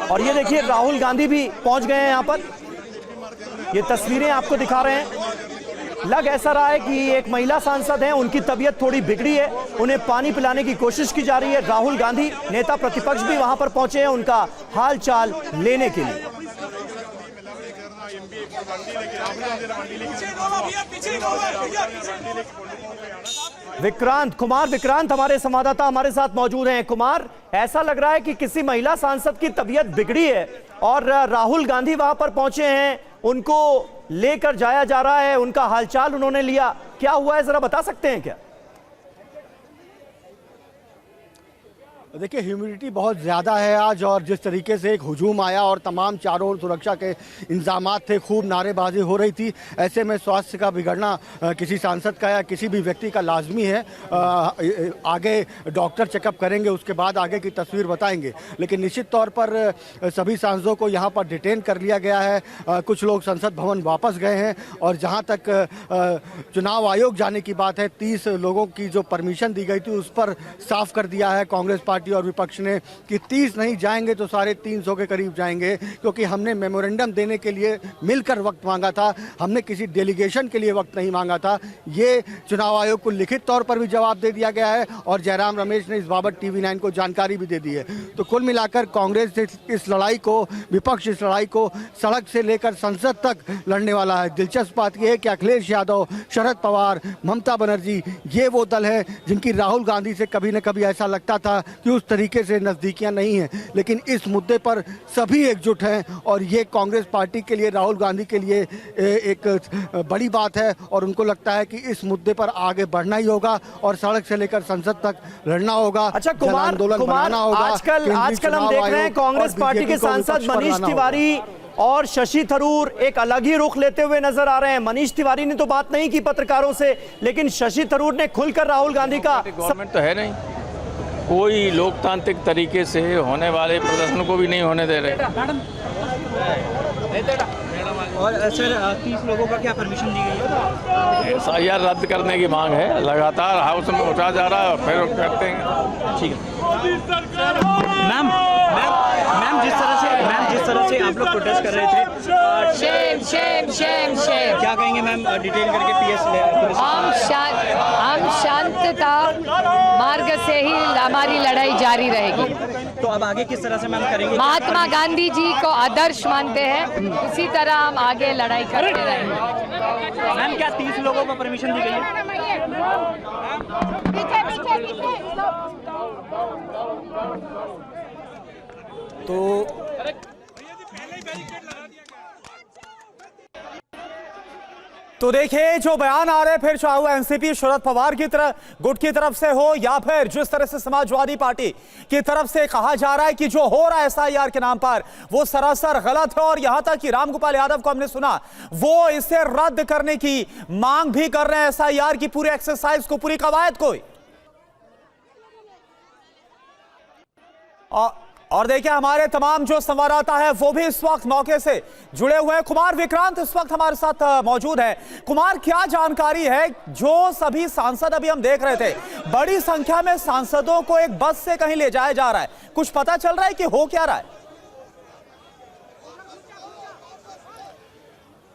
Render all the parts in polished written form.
और ये देखिए राहुल गांधी भी पहुंच गए हैं यहां पर। ये तस्वीरें आपको दिखा रहे हैं। लग ऐसा रहा है कि एक महिला सांसद हैं, उनकी तबीयत थोड़ी बिगड़ी है, उन्हें पानी पिलाने की कोशिश की जा रही है। राहुल गांधी नेता प्रतिपक्ष भी वहां पर पहुंचे हैं उनका हाल चाल लेने के लिए। कुमार विक्रांत हमारे संवाददाता हमारे साथ मौजूद हैं। कुमार, ऐसा लग रहा है कि किसी महिला सांसद की तबीयत बिगड़ी है और राहुल गांधी वहां पर पहुंचे हैं, उनको लेकर जाया जा रहा है, उनका हालचाल उन्होंने लिया। क्या हुआ है, जरा बता सकते हैं क्या? देखिए, ह्यूमिडिटी बहुत ज़्यादा है आज, और जिस तरीके से एक हुजूम आया और तमाम चारों ओर सुरक्षा के इंतजामात थे, खूब नारेबाजी हो रही थी। ऐसे में स्वास्थ्य का बिगड़ना किसी सांसद का या किसी भी व्यक्ति का लाजमी है। आगे डॉक्टर चेकअप करेंगे, उसके बाद आगे की तस्वीर बताएंगे। लेकिन निश्चित तौर पर सभी सांसदों को यहाँ पर डिटेन कर लिया गया है। कुछ लोग संसद भवन वापस गए हैं, और जहाँ तक चुनाव आयोग जाने की बात है, 30 लोगों की जो परमिशन दी गई थी उस पर साफ कर दिया है कांग्रेस पार्टी और विपक्ष ने कि 30 नहीं जाएंगे तो 350 के करीब जाएंगे, क्योंकि हमने मेमोरेंडम देने के लिए मिलकर वक्त मांगा था, हमने किसी डेलीगेशन के लिए वक्त नहीं मांगा था। ये चुनाव आयोग को लिखित तौर पर भी जवाब दे दिया गया है, और जयराम रमेश ने इस बाबत TV9 को जानकारी भी दे दी है। तो कुल मिलाकर कांग्रेस इस लड़ाई को, विपक्ष इस लड़ाई को सड़क से लेकर संसद तक लड़ने वाला है। दिलचस्प बात यह है कि अखिलेश यादव, शरद पवार, ममता बनर्जी, ये वो दल है जिनकी राहुल गांधी से कभी न कभी ऐसा लगता था कि उस तरीके से नज़दीकियां नहीं हैं, लेकिन इस मुद्दे पर सभी एकजुट हैं, और ये कांग्रेस पार्टी के लिए, राहुल गांधी के लिए एक बड़ी बात है। और उनको लगता है कि इस मुद्दे पर आगे बढ़ना ही होगा और सड़क से लेकर संसद तक लड़ना होगा। अच्छा कुमार, आजकल हम देख रहे हैं कांग्रेस पार्टी के सांसद मनीष तिवारी और शशि थरूर एक अलग ही रुख लेते हुए नजर आ रहे हैं। मनीष तिवारी ने तो बात नहीं की पत्रकारों से, लेकिन शशि थरूर ने खुलकर राहुल गांधी का गवर्नमेंट तो है नहीं, कोई लोकतांत्रिक तरीके से होने वाले प्रदर्शन को भी नहीं होने दे रहे। और सर 30 लोगों का क्या परमिशन दी गई है? SIR रद्द करने की मांग है, लगातार हाउस में उठा जा रहा है, फिर करते हैं। ठीक है मैम, जिस तरह से आप लोग प्रोटेस्ट कर रहे थे, शेम क्या कहेंगे मैम, डिटेल करके PS हम शांतता मार्ग से ही हमारी लड़ाई जारी रहेगी। तो अब आगे किस तरह से मैम करेंगे? महात्मा गांधी जी को आदर्श मानते हैं, उसी तरह हम आगे लड़ाई करते रहेंगे। मैम क्या 30 लोगों को परमिशन दी गई है? तो देखिए जो बयान आ रहे हैं, फिर चाहे वो एनसीपी शरद पवार की गुट की तरफ से हो, या फिर जिस तरह से समाजवादी पार्टी की तरफ से कहा जा रहा है कि जो हो रहा है SIR के नाम पर वो सरासर गलत है, और यहां तक कि रामगोपाल यादव को हमने सुना वो इसे रद्द करने की मांग भी कर रहे हैं, SIR की पूरी एक्सरसाइज को, पूरी कवायद को। और देखिए हमारे तमाम जो संवाददाता है वो भी इस वक्त मौके से जुड़े हुए हैं। कुमार विक्रांत इस वक्त हमारे साथ मौजूद है। कुमार, क्या जानकारी है? जो सभी सांसद अभी हम देख रहे थे, बड़ी संख्या में सांसदों को एक बस से कहीं ले जाया जा रहा है, कुछ पता चल रहा है कि हो क्या रहा है?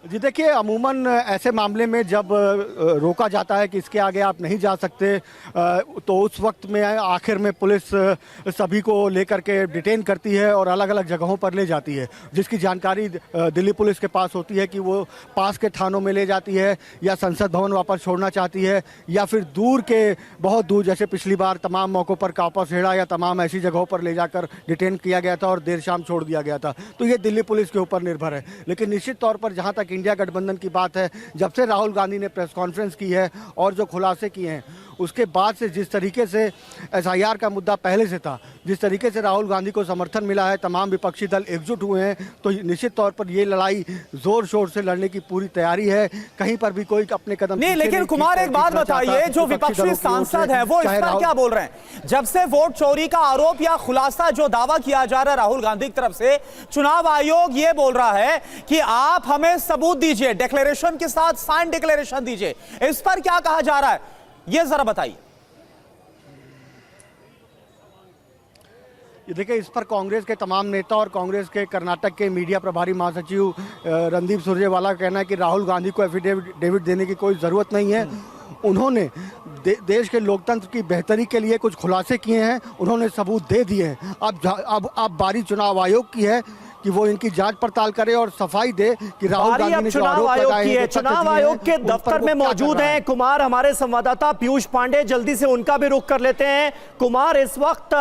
जी देखिए, अमूमन ऐसे मामले में जब रोका जाता है कि इसके आगे आप नहीं जा सकते, तो उस वक्त में आखिर में पुलिस सभी को लेकर के डिटेन करती है और अलग अलग जगहों पर ले जाती है, जिसकी जानकारी दिल्ली पुलिस के पास होती है कि वो पास के थानों में ले जाती है, या संसद भवन वापस छोड़ना चाहती है, या फिर दूर के बहुत दूर, जैसे पिछली बार तमाम मौक़ों पर कापासहेड़ा या तमाम ऐसी जगहों पर ले जाकर डिटेन किया गया था और देर शाम छोड़ दिया गया था। तो ये दिल्ली पुलिस के ऊपर निर्भर है। लेकिन निश्चित तौर पर जहाँ तक इंडिया गठबंधन की बात है, जब से राहुल गांधी ने प्रेस कॉन्फ्रेंस की है और जो खुलासे किए हैं, उसके बाद से जिस तरीके से SIR का मुद्दा पहले से था, जिस तरीके से राहुल गांधी को समर्थन मिला है, तमाम विपक्षी दल एकजुट हुए हैं, तो निश्चित तौर पर ये लड़ाई जोर शोर से लड़ने की पूरी तैयारी है। कहीं पर भी कोई अपने कदम नहीं। लेकिन कुमार एक बात बताइए, जो विपक्षी सांसद है वो इस पर क्या बोल रहे हैं? जब से वोट चोरी का आरोप या खुलासा जो दावा किया जा रहा है राहुल गांधी की तरफ से, चुनाव आयोग ये बोल रहा है कि आप हमें सबूत दीजिए, डिक्लेरेशन के साथ साइन डिक्लेरेशन दीजिए। इस पर क्या कहा जा रहा है, ये जरा बताइए। ये देखिए, इस पर कांग्रेस के तमाम नेता और कांग्रेस के कर्नाटक के मीडिया प्रभारी महासचिव रणदीप सुरजेवाला का कहना है कि राहुल गांधी को एफिडेविट देने की कोई ज़रूरत नहीं है। उन्होंने देश के लोकतंत्र की बेहतरी के लिए कुछ खुलासे किए हैं, उन्होंने सबूत दे दिए हैं। अब बारी चुनाव आयोग की है कि वो इनकी जांच पड़ताल करे और सफाई दे कि राहुल गांधी ने जो आरोप लगाए हैं, चुनाव आयोग के दफ्तर में मौजूद हैं कुमार, हमारे संवाददाता पीयूष पांडे, जल्दी से उनका भी रुख कर लेते हैं। कुमार, इस वक्त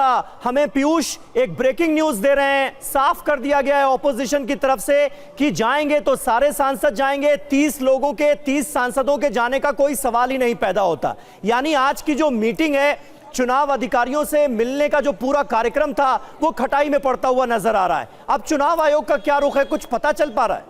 हमें पीयूष एक ब्रेकिंग न्यूज दे रहे हैं, साफ कर दिया गया है ऑपोजिशन की तरफ से कि जाएंगे तो सारे सांसद जाएंगे, 30 लोगों के 30 सांसदों के जाने का कोई सवाल ही नहीं पैदा होता। यानी आज की जो मीटिंग है, चुनाव अधिकारियों से मिलने का जो पूरा कार्यक्रम था, वो खटाई में पड़ता हुआ नजर आ रहा है। अब चुनाव आयोग का क्या रुख है, कुछ पता चल पा रहा है?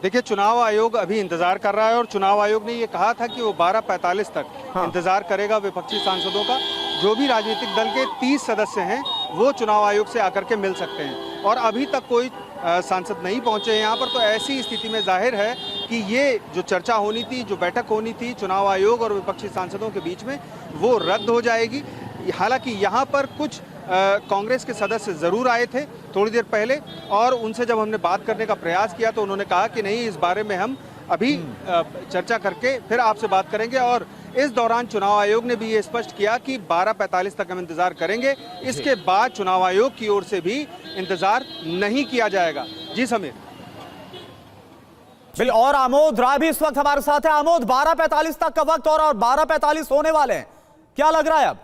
देखिए, चुनाव आयोग अभी इंतजार कर रहा है और चुनाव आयोग ने ये कहा था कि वो 12:45 तक इंतजार करेगा विपक्षी सांसदों का। जो भी राजनीतिक दल के 30 सदस्य हैं वो चुनाव आयोग से आकर के मिल सकते हैं और अभी तक कोई सांसद नहीं पहुंचे हैं यहाँ पर। तो ऐसी स्थिति में जाहिर है कि ये जो चर्चा होनी थी, जो बैठक होनी थी चुनाव आयोग और विपक्षी सांसदों के बीच में, वो रद्द हो जाएगी। हालांकि यहाँ पर कुछ कांग्रेस के सदस्य ज़रूर आए थे थोड़ी देर पहले और उनसे जब हमने बात करने का प्रयास किया तो उन्होंने कहा कि नहीं, इस बारे में हम अभी चर्चा करके फिर आपसे बात करेंगे। और इस दौरान चुनाव आयोग ने भी ये स्पष्ट किया कि 12:45 तक हम इंतजार करेंगे, इसके बाद चुनाव आयोग की ओर से भी इंतजार नहीं किया जाएगा। जी समीर। और आमोद राय भी इस वक्त हमारे साथ है। आमोद, 12:45 तक का वक्त और 12:45 होने वाले हैं, क्या लग रहा है अब?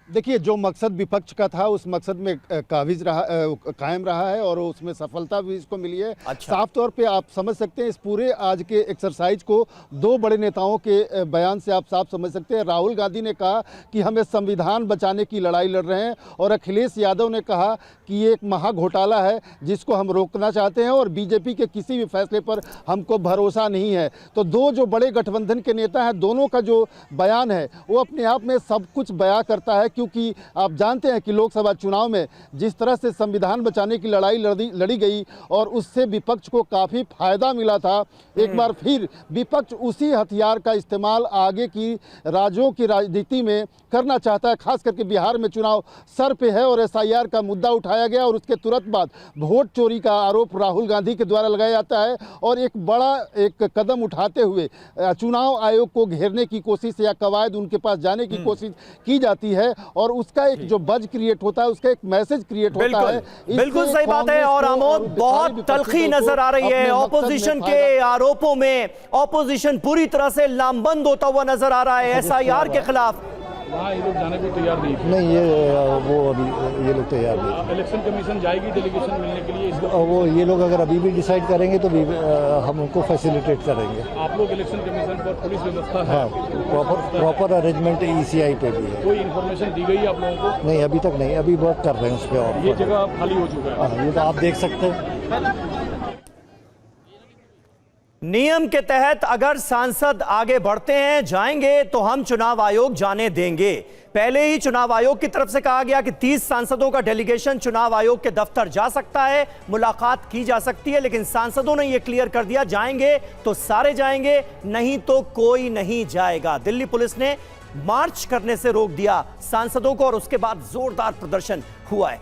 देखिए, जो मकसद विपक्ष का था उस मकसद में कायम रहा है और उसमें सफलता भी इसको मिली है। अच्छा। साफ तौर पे आप समझ सकते हैं इस पूरे आज के एक्सरसाइज को दो बड़े नेताओं के बयान से आप साफ समझ सकते हैं। राहुल गांधी ने कहा कि हमें संविधान बचाने की लड़ाई लड़ रहे हैं और अखिलेश यादव ने कहा कि ये एक महा है जिसको हम रोकना चाहते हैं और बीजेपी के किसी भी फैसले पर हमको भरोसा नहीं है। तो दो जो बड़े गठबंधन के नेता हैं, दोनों का जो बयान है वो अपने आप में सब कुछ बयां करता है, क्योंकि आप जानते हैं कि लोकसभा चुनाव में जिस तरह से संविधान बचाने की लड़ाई लड़ी गई और उससे विपक्ष को काफ़ी फायदा मिला था। एक बार फिर विपक्ष उसी हथियार का इस्तेमाल आगे की राज्यों की राजनीति में करना चाहता है। खास करके बिहार में चुनाव सर पे है और एसआईआर का मुद्दा उठाया गया और उसके तुरंत बाद वोट चोरी का आरोप राहुल गांधी के द्वारा लगाया जाता है और एक बड़ा कदम उठाते हुए चुनाव आयोग को घेरने की कोशिश या कवायद उनके पास जाने की कोशिश की जाती है और उसका एक जो बज क्रिएट होता है, उसका एक मैसेज क्रिएट होता है। बिल्कुल सही बात है। और आमोद, बहुत तलखी नजर आ रही है ऑपोजिशन के आरोपों में। ऑपोजिशन पूरी तरह से लामबंद होता हुआ नजर आ रहा है एसआईआर के खिलाफ। वहाँ ये लोग जाने को तैयार नहीं थे। नहीं, वो अभी ये लोग तैयार नहीं। इलेक्शन कमीशन जाएगी डेलीगेशन मिलने के लिए इसको? वो ये लोग अगर अभी भी डिसाइड करेंगे तो हम उनको फैसिलिटेट करेंगे। आप लोग इलेक्शन कमीशन पर पुलिस व्यवस्था है? हाँ, प्रॉपर अरेंजमेंट ECI पे भी है। कोई इन्फॉर्मेशन दी गई आप लोगों को? नहीं, अभी तक नहीं, अभी वर्क कर रहे हैं उस पर। ये जगह खाली हो चुका है? हाँ, ये तो आप देख सकते हैं। नियम के तहत अगर सांसद आगे बढ़ते हैं, जाएंगे, तो हम चुनाव आयोग जाने देंगे। पहले ही चुनाव आयोग की तरफ से कहा गया कि 30 सांसदों का डेलीगेशन चुनाव आयोग के दफ्तर जा सकता है, मुलाकात की जा सकती है, लेकिन सांसदों ने यह क्लियर कर दिया, जाएंगे तो सारे जाएंगे, नहीं तो कोई नहीं जाएगा। दिल्ली पुलिस ने मार्च करने से रोक दिया सांसदों को और उसके बाद जोरदार प्रदर्शन हुआ है।